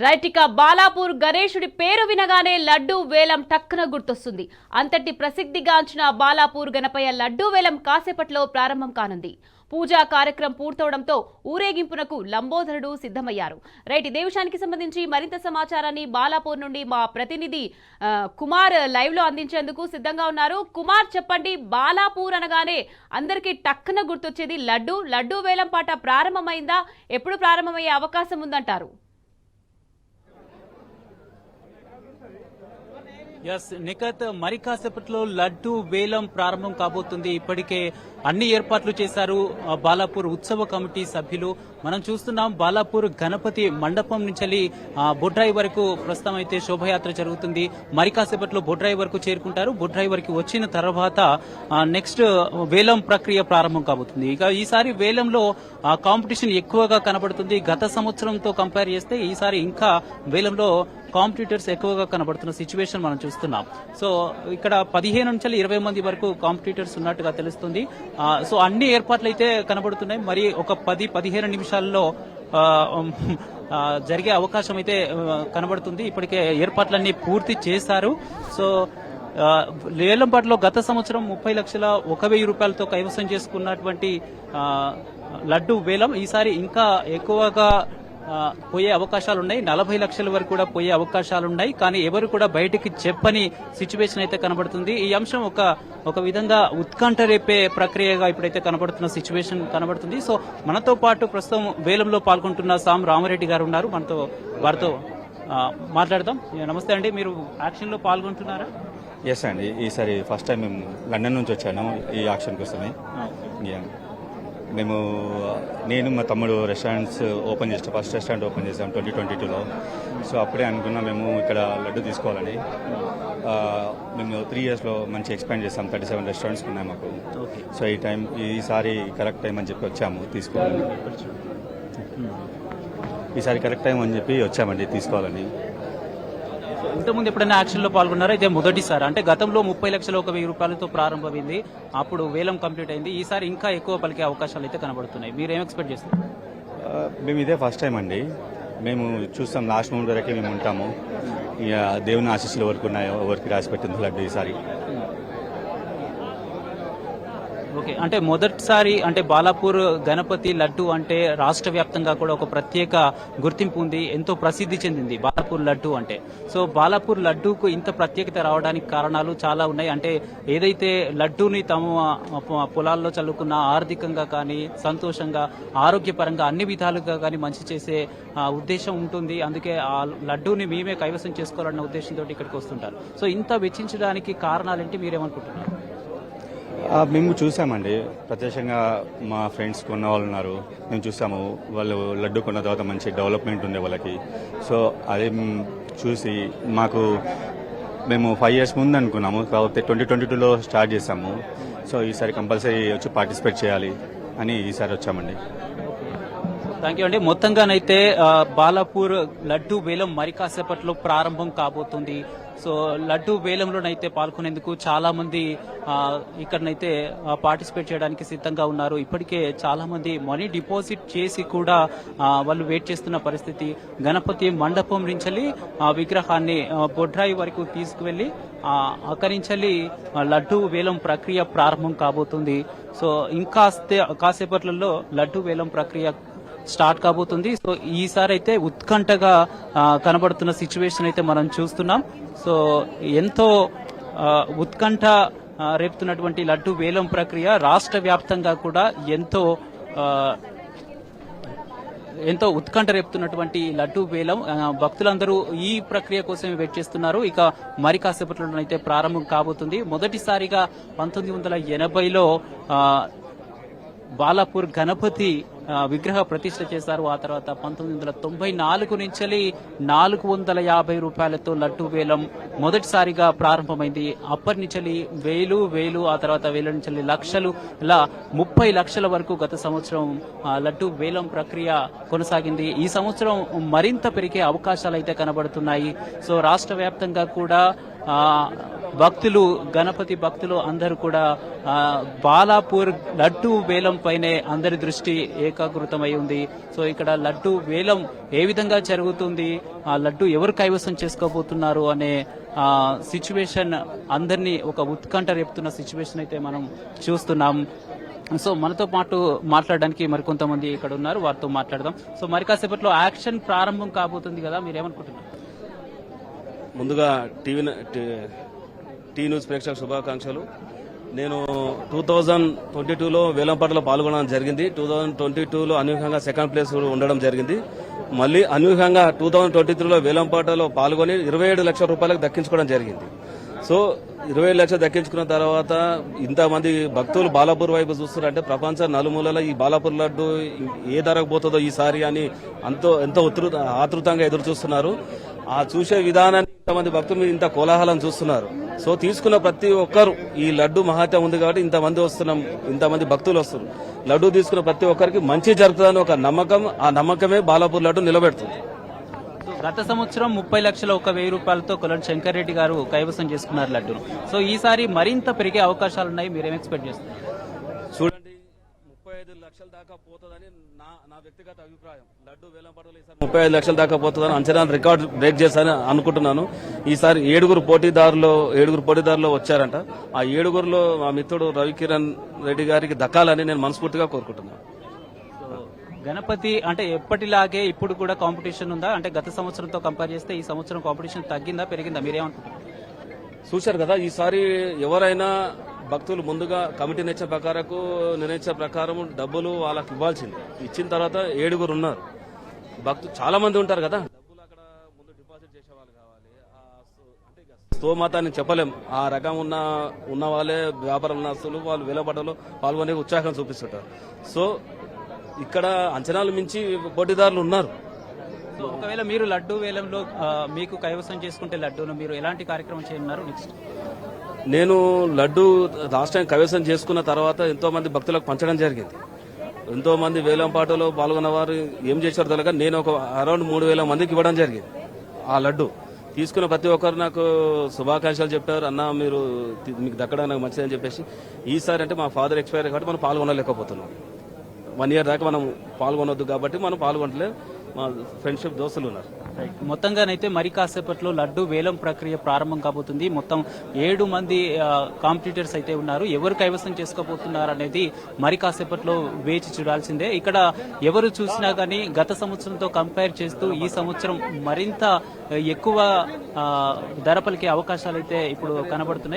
Right ఇక బాలాపూర్ గణేశుడి పేరు వినగానే లడ్డూ వేలం టక్కున గుర్తొస్తుంది. అంతటి ప్రసిద్ధిగాంచిన బాలాపూర్ గణపయ్య లడ్డూ వేలం కాసేపట్లో ప్రారంభం కానుంది. పూజా కార్యక్రమం పూర్తవడంతో ఊరేగింపునకు లంబోదరుడు సిద్ధమయ్యారు. రైట్ ఇదే విషయానికి సంబంధించి మరింత సమాచారాన్ని బాలాపూర్ నుండి మా ప్రతినిధి కుమార్ లైవ్ లో అందించేందుకు సిద్ధంగా ఉన్నారు. కుమార్ చెప్పండి, బాలాపూర్ అనగానే అందరికీ టక్కున గుర్తొచ్చేది లడ్డూ వేలం పాట ప్రారంభమైందా? ఎప్పుడు ప్రారంభమయ్యే అవకాశం ఉందంటారు? ఎస్ నిఖత్, మరి కాసేపట్లో లడ్డు వేలం ప్రారంభం కాబోతుంది. ఇప్పటికే అన్ని ఏర్పాట్లు చేశారు బాలాపూర్ ఉత్సవ కమిటీ సభ్యులు. మనం చూస్తున్నాం బాలాపూర్ గణపతి మండపం నుంచి బొడ్రాయి వరకు ప్రస్తుతం అయితే శోభయాత్ర జరుగుతుంది. మరి కాసేపట్లో బొడ్రాయి వరకు చేరుకుంటారు. బొడ్రాయి వరకు వచ్చిన తర్వాత నెక్స్ట్ వేలం ప్రక్రియ ప్రారంభం కాబోతుంది. ఇక ఈసారి వేలంలో కాంపిటీషన్ ఎక్కువగా కనబడుతుంది. గత సంవత్సరంతో కంపేర్ చేస్తే ఈసారి ఇంకా వేలంలో కాంపిటీటర్స్ ఎక్కువగా కనబడుతున్న సిచ్యువేషన్ మనం చూస్తున్నాం. సో ఇక్కడ 15 నుంచి 20 మంది వరకు కాంపిటీటర్స్ ఉన్నట్టుగా తెలుస్తుంది. సో అన్ని ఏర్పాట్లు అయితే కనబడుతున్నాయి. మరి ఒక 10-15 నిమిషాల్లో జరిగే అవకాశం అయితే కనబడుతుంది. ఇప్పటికే ఏర్పాట్లన్నీ పూర్తి చేశారు. సో వేలంపాట్లో గత సంవత్సరం 30,01,000 రూపాయలతో కైవసం చేసుకున్నటువంటి లడ్డు వేలం ఈసారి ఇంకా ఎక్కువగా పోయే అవకాశాలున్నాయి. 40 లక్షల వరకు కూడా పోయే అవకాశాలున్నాయి. కానీ ఎవరు కూడా బయటికి చెప్పని సిచ్యువేషన్ అయితే కనబడుతుంది. ఈ అంశం ఒక విధంగా ఉత్కంఠ రేపే ప్రక్రియగా ఇప్పుడైతే కనబడుతున్న సిచ్యువేషన్ కనబడుతుంది. సో మనతో పాటు ప్రస్తుతం వేలంలో పాల్గొంటున్న సామ్ రామరెడ్డి గారు ఉన్నారు. వారితో మాట్లాడదాం. నమస్తే అండి, మీరు యాక్షన్ లో పాల్గొంటున్నారా? ఎస్ అండి, ఈసారి ఫస్ట్ టైం మేము లండన్ నుంచి వచ్చాను ఈ యాక్షన్ కోసమే. నేను మా తమ్ముడు రెస్టారెంట్స్ ఓపెన్ చేస్తాం. ఫస్ట్ రెస్టారెంట్ ఓపెన్ చేసాం 2022లో. సో అప్పుడే అనుకున్నాం మేము ఇక్కడ లడ్డు తీసుకోవాలని. మేము 3 ఇయర్స్లో మంచి ఎక్స్పాండ్ చేస్తాం. 37 రెస్టారెంట్స్ ఉన్నాయి మాకు. సో ఈసారి కరెక్ట్ టైం అని చెప్పి వచ్చాము తీసుకోవాలని. ఈసారి కరెక్ట్ టైం అని చెప్పి వచ్చామండి తీసుకోవాలని. ఇంతకుముందు ఎప్పుడైనా యాక్షన్ లో పాల్గొన్నారా? ఇదే మొదటిసారి. అంటే గతంలో 30,01,000 రూపాయలతో ప్రారంభమైంది, అప్పుడు వేలం కంప్లీట్ అయింది. ఈసారి ఇంకా ఎక్కువ పలికే అవకాశాలు అయితే కనబడుతున్నాయి. మీరు ఏం ఎక్స్పెక్ట్ చేస్తారు? మేము ఇదే ఫస్ట్ టైం అండి. మేము చూస్తాం లాస్ట్ మూమెంట్ వరకే మేము ఉంటాము. ఇక దేవుని ఆశీస్సులు వరకు ఉన్నాయో ఎవరికి రాసి పెట్టింది లడ్డు ఈసారి. ఓకే, అంటే మొదటిసారి అంటే బాలాపూర్ గణపతి లడ్డు అంటే రాష్ట్ర వ్యాప్తంగా కూడా ఒక ప్రత్యేక గుర్తింపు ఉంది, ఎంతో ప్రసిద్ధి చెందింది బాలాపూర్ లడ్డు అంటే. సో బాలాపూర్ లడ్డూకు ఇంత ప్రత్యేకత రావడానికి కారణాలు చాలా ఉన్నాయి. అంటే ఏదైతే లడ్డూని తమ పొలాల్లో చల్లుకున్న ఆర్థికంగా కానీ, సంతోషంగా, ఆరోగ్యపరంగా అన్ని విధాలుగా కానీ మంచి చేసే ఉద్దేశం ఉంటుంది. అందుకే ఆ లడ్డూని మేమే కైవసం చేసుకోవాలన్న ఉద్దేశంతో ఇక్కడికి వస్తుంటారు. సో ఇంత వెచ్చించడానికి కారణాలేంటి, మీరేమనుకుంటున్నారు? మేము చూసామండి, ప్రత్యక్షంగా మా ఫ్రెండ్స్ కొన్న వాళ్ళు ఉన్నారు. మేము చూసాము వాళ్ళు లడ్డు కొన్న తర్వాత మంచి డెవలప్మెంట్ ఉండే వాళ్ళకి. సో అదే చూసి మేము 5 ఇయర్స్ ముందు అనుకున్నాము, కాకపోతే 2022లో స్టార్ట్ చేసాము. సో ఈసారి కంపల్సరీ వచ్చి పార్టిసిపేట్ చేయాలి అని ఈసారి వచ్చామండి. థ్యాంక్ యూ అండి. మొత్తంగానైతే బాలాపూర్ లడ్డు వేలం మరి కాసేపట్లో ప్రారంభం కాబోతుంది. సో లడ్డు వేలంలోనైతే పాల్గొనేందుకు చాలా మంది ఇక్కడనైతే పార్టిసిపేట్ చేయడానికి సిద్ధంగా ఉన్నారు. ఇప్పటికే చాలా మంది మనీ డిపాజిట్ చేసి కూడా వాళ్ళు వెయిట్ చేస్తున్న పరిస్థితి. గణపతి మండపం నుంచి విగ్రహాన్ని బొడ్రాయి వరకు తీసుకువెళ్లి అక్కడి నుంచి లడ్డు వేలం ప్రక్రియ ప్రారంభం కాబోతుంది. సో ఇంకా కాసేపట్లలో లడ్డు వేలం ప్రక్రియ స్టార్ట్ కాబోతుంది. సో ఈసారి అయితే ఉత్కంఠగా కనబడుతున్న సిచ్యువేషన్ అయితే మనం చూస్తున్నాం. సో ఎంతో ఉత్కంఠ రేపుతున్నటువంటి లడ్డు వేలం ప్రక్రియ రాష్ట్ర వ్యాప్తంగా కూడా ఎంతో ఉత్కంఠ రేపుతున్నటువంటి లడ్డు వేలం. భక్తులందరూ ఈ ప్రక్రియ కోసం వెయిట్ చేస్తున్నారు. ఇక మరి కాసేపట్లోనైతే ప్రారంభం కాబోతుంది. మొదటిసారిగా 1980లో బాలాపూర్ గణపతి విగ్రహ ప్రతిష్ఠ చేశారు. ఆ తర్వాత 1994 నుంచి 450 రూపాయలతో లడ్డు వేలం మొదటిసారిగా ప్రారంభమైంది. అప్పటి నుంచి 1000 ఆ తర్వాత 1000 నుంచి లక్షలు, ఇలా 30 లక్షల వరకు గత సంవత్సరం లడ్డు వేలం ప్రక్రియ కొనసాగింది. ఈ సంవత్సరం మరింత పెరిగే అవకాశాలు అయితే కనబడుతున్నాయి. సో రాష్ట్ర వ్యాప్తంగా కూడా భక్తులు గణపతి భక్తులు అందరూ కూడా బాలాపూర్ లడ్డు వేలం పైనే అందరి దృష్టి ఏకాగ్రతమై ఉంది. సో ఇక్కడ లడ్డు వేలం ఏ విధంగా జరుగుతుంది, ఆ లడ్డు ఎవరు కైవసం చేసుకోబోతున్నారు అనే సిచ్యువేషన్ అందరినీ ఒక ఉత్కంఠ రేపుతున్న సిచ్యువేషన్ అయితే మనం చూస్తున్నాం. సో మనతో పాటు మాట్లాడడానికి మరికొంతమంది ఇక్కడ ఉన్నారు, వారితో మాట్లాడదాం. సో మరి కాసేపట్లో యాక్షన్ ప్రారంభం కాబోతుంది కదా, మీరేమనుకుంటున్నారు? ముందుగా టీ న్యూస్ ప్రేక్షక శుభాకాంక్షలు. నేను 2022లో వేలంపాటలో పాల్గొనడం జరిగింది. 2022లో అనూహ్యంగా సెకండ్ ప్లేస్ ఉండడం జరిగింది. మళ్ళీ అనూహ్యంగా 2023లో వేలంపాటలో పాల్గొని 27 లక్షల రూపాయలకు దక్కించుకోవడం జరిగింది. సో 27 లక్షలు దక్కించుకున్న తర్వాత ఇంతమంది భక్తులు బాలాపూర్ వైపు చూస్తున్నారంటే ప్రపంచ నలుమూలల ఈ బాలాపూర్ లడ్డు ఏ ధరకు పోతుందో ఈసారి అని ఎంతో ఆతృతంగా ఎదురు చూస్తున్నారు. ఆ చూసే విధానాన్ని ఇంతమంది భక్తులు ఇంత కోలాహలం చూస్తున్నారు. సో తీసుకున్న ప్రతి ఒక్కరు ఈ లడ్డు మహాత్యం ఉంది కాబట్టి ఇంతమంది భక్తులు వస్తున్నారు. లడ్డు తీసుకున్న ప్రతి ఒక్కరికి మంచి జరుగుతుందని ఒక నమ్మకం, ఆ నమ్మకమే బాలాపూర్ లడ్డు నిలబెడుతుంది. గత సంవత్సరం 30 లక్షల 1,000 రూపాయలతో కొలను శంకర్ రెడ్డి గారు కైవసం చేసుకున్నారు లడ్డును. సో ఈసారి మరింత పెరిగే అవకాశాలు ఉన్నాయి, మీరేం ఎక్స్పెక్ట్ చేస్తారు? చూడండి, 35 లక్షల దాకా పోతుందని నా వ్యక్తిగత అభిప్రాయం. లడ్డు వేలంపాటలో ఈసారి 35 లక్షల దాకా పోతుందని అంచనా రికార్డ్ బ్రేక్ చేశానని అనుకుంటున్నాను. ఈసారి 7 పోటీదారులు వచ్చారంట. ఆ 7లో మా మిత్రుడు రవికిరణ్ రెడ్డి గారికి దక్కాలని నేను మనస్ఫూర్తిగా కోరుకుంటున్నాను. గణపతి అంటే ఎప్పటిలాగే ఇప్పుడు కూడా కాంపిటీషన్ ఉందా? అంటే గత సంవత్సరంతో కంపేర్ చేస్తే ఈ సంవత్సరం కాంపిటీషన్ తగ్గిందా పెరిగిందా, మీరేమనుకుంటున్నారు? చూశారు కదా, ఈసారి ఎవరైనా భక్తులు ముందుగా కమిటీ నిర్ణయించిన ప్రకారం డబ్బులు వాళ్ళకి ఇవ్వాల్సింది. ఇచ్చిన తర్వాత 7 ఉన్నారు. భక్తులు చాలా మంది ఉంటారు కదా, డబ్బులు అక్కడ ముందు డిపాజిట్ చేసే వాళ్ళు కావాలి. అంటే స్తోమతాన్ని చెప్పలేం. ఆ రకం ఉన్న వాళ్ళే వ్యాపారం నస్తులు వాళ్ళు వేలపాటలో పాల్గొనే ఉత్సాహం చూపిస్తుంటారు. సో ఇక్కడ అంచనాలు మించి పోటీదారులు ఉన్నారు. సో ఒకవేళ మీరు లడ్డు వేలంలో మీకు కైవసం చేసుకుంటే లడ్డూను మీరు ఎలాంటి కార్యక్రమం చేయనున్నారు నెక్స్ట్? నేను లడ్డు లాస్ట్ టైం కైవసం చేసుకున్న తర్వాత ఎంతో మంది భక్తులకు పంచడం జరిగింది. ఎంతో మంది వేలంపాటలో పాల్గొన్న వారు ఏం చేశారు తెలియక నేను ఒక అరౌండ్ 3,000 మందికి ఇవ్వడం జరిగింది. ఆ లడ్డు తీసుకున్న ప్రతి ఒక్కరు నాకు శుభాకాంక్షలు చెప్పారు. అన్న మీకు దక్కడం నాకు మంచిదని చెప్పేసి. ఈసారి అంటే మా ఫాదర్ ఎక్స్పైర్ కాబట్టి మనం పాల్గొనలేకపోతున్నాం. 1 ఇయర్ దాకా మనం పాల్గొనొద్దు కాబట్టి మనం పాల్గొనట్లేదు. మా ఫ్రెండ్షిప్ దోస్తులు ఉన్నారు. మొత్తంగానైతే మరి కాసేపట్లో లడ్డు వేలం ప్రక్రియ ప్రారంభం కాబోతుంది. మొత్తం 7 మంది కాంపిటీటర్స్ అయితే ఉన్నారు. ఎవరు కైవసం చేసుకోబోతున్నారు అనేది మరి కాసేపట్లో వేచి చూడాల్సిందే. ఇక్కడ ఎవరు చూసినా కానీ గత సంవత్సరంతో కంపేర్ చేస్తూ ఈ సంవత్సరం మరింత ఎక్కువ ధర పలికే అవకాశాలు అయితే ఇప్పుడు కనబడుతున్నాయి.